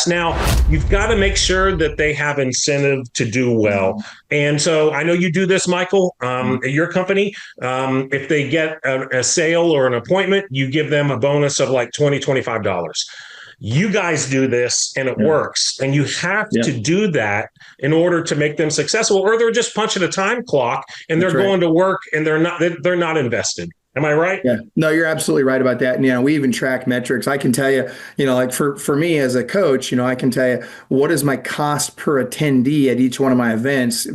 Now, you've got to make sure that they have incentive to do well. And so I know you do this, Michael, at your company. If they get a sale or an appointment, you give them a bonus of like $20, $25. You guys do this and it works. And you have to do that in order to make them successful, or they're just punching a time clock and they're going to work and they're not invested. Am I right? Yeah, no, you're absolutely right about that. And, we even track metrics. I can tell you, like for me as a coach, I can tell you what is my cost per attendee at each one of my events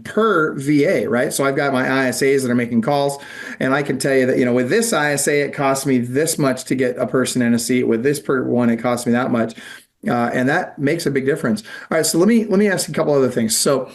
per VA, right? So I've got my ISAs that are making calls, and I can tell you that, with this ISA, it costs me this much to get a person in a seat. With this per one, it costs me that much. And that makes a big difference. All right, so let me ask you a couple other things. So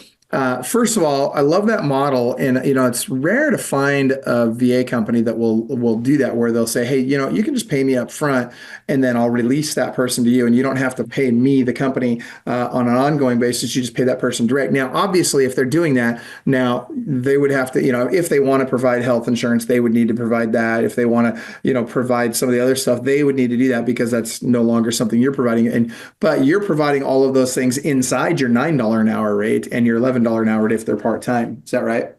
first of all, I love that model, and it's rare to find a VA company that will do that, where they'll say, hey, you can just pay me up front, and then I'll release that person to you, and you don't have to pay me, the company, on an ongoing basis. You just pay that person direct. Now, obviously, if they're doing that, now they would have to, if they want to provide health insurance, they would need to provide that. If they want to, provide some of the other stuff, they would need to do that, because that's no longer something you're providing. But you're providing all of those things inside your $9 an hour rate and your $11 an hour if they're part-time. Is that right?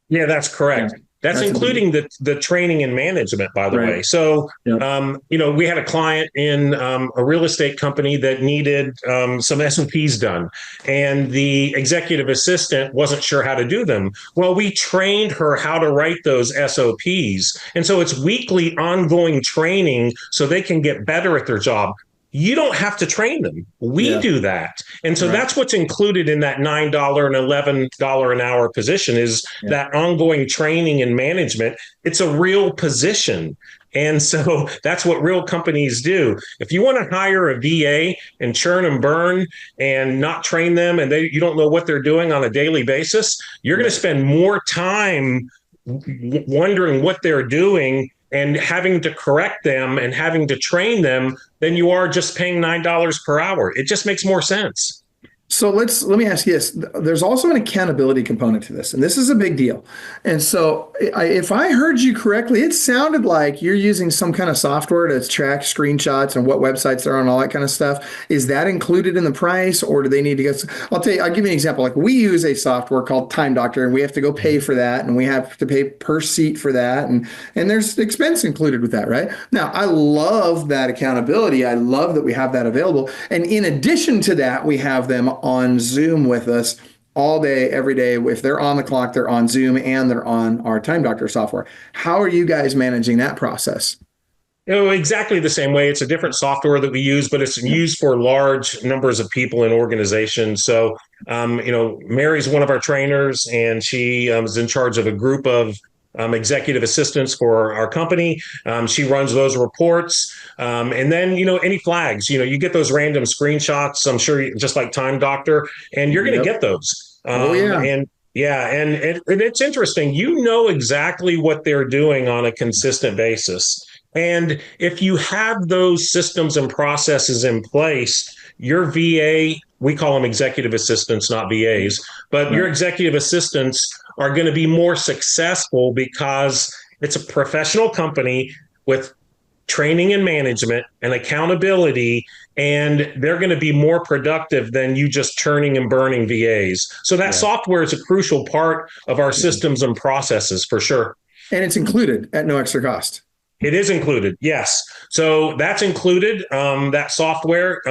Yeah, that's correct. Yeah. That's including the training and management, by the way. So, we had a client in a real estate company that needed some SOPs done, and the executive assistant wasn't sure how to do them. Well, we trained her how to write those SOPs. And so it's weekly ongoing training so they can get better at their job. You don't have to train them. We do that. And so that's what's included in that $9 and $11 an hour position is that ongoing training and management. It's a real position. And so that's what real companies do. If you want to hire a VA and churn and burn and not train them, and you don't know what they're doing on a daily basis, you're going to spend more time wondering what they're doing and having to correct them and having to train them than you are just paying $9 per hour. It just makes more sense. So let me ask you this. There's also an accountability component to this, and this is a big deal. And so if I heard you correctly, it sounded like you're using some kind of software to track screenshots and what websites they're on, all that kind of stuff. Is that included in the price, or do they need to get? I'll give you an example. Like, we use a software called Time Doctor, and we have to go pay for that, and we have to pay per seat for that, and there's expense included with that, right? Now, I love that accountability. I love that we have that available. And in addition to that, we have them on Zoom with us all day, every day. If they're on the clock, they're on Zoom and they're on our Time Doctor software. How are you guys managing that process? Exactly the same way. It's a different software that we use, but it's used for large numbers of people in organizations. So, Mary's one of our trainers, and she is in charge of a group of executive assistants for our company. She runs those reports. And then, any flags, you get those random screenshots, I'm sure, just like Time Doctor, and you're going to get those. And it's interesting. You know exactly what they're doing on a consistent basis. And if you have those systems and processes in place, your VA, we call them executive assistants, not VAs, but your executive assistants are going to be more successful because it's a professional company with training and management and accountability, and they're going to be more productive than you just churning and burning VAs. So that software is a crucial part of our systems and processes, for sure. And it's included at no extra cost. It is included, yes. So that's included, that software,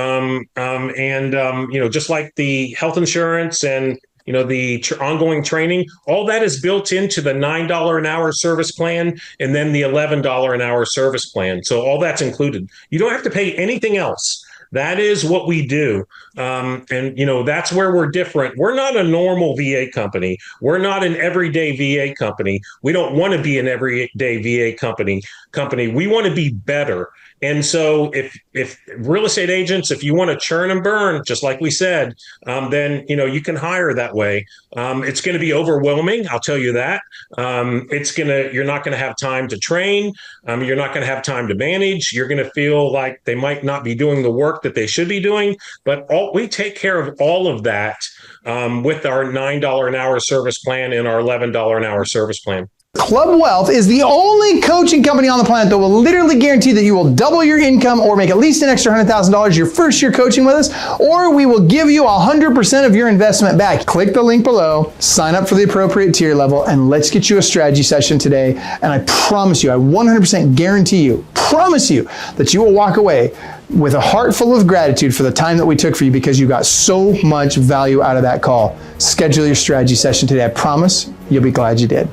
just like the health insurance and the ongoing training, all that is built into the $9 an hour service plan, and then the $11 an hour service plan. So all that's included. You don't have to pay anything else. That is what we do. That's where we're different. We're not a normal VA company. We're not an everyday VA company. We don't want to be an everyday VA company. We want to be better. And so if real estate agents, if you want to churn and burn, just like we said, then, you can hire that way. It's going to be overwhelming. I'll tell you that. You're not going to have time to train. You're not going to have time to manage. You're going to feel like they might not be doing the work that they should be doing. But we take care of all of that with our $9 an hour service plan and our $11 an hour service plan. Club Wealth is the only coaching company on the planet that will literally guarantee that you will double your income or make at least an extra $100,000 your first year coaching with us, or we will give you 100% of your investment back. Click the link below, sign up for the appropriate tier level, and let's get you a strategy session today. And I promise you, I 100% guarantee you, promise you that you will walk away with a heart full of gratitude for the time that we took for you, because you got so much value out of that call. Schedule your strategy session today. I promise you'll be glad you did.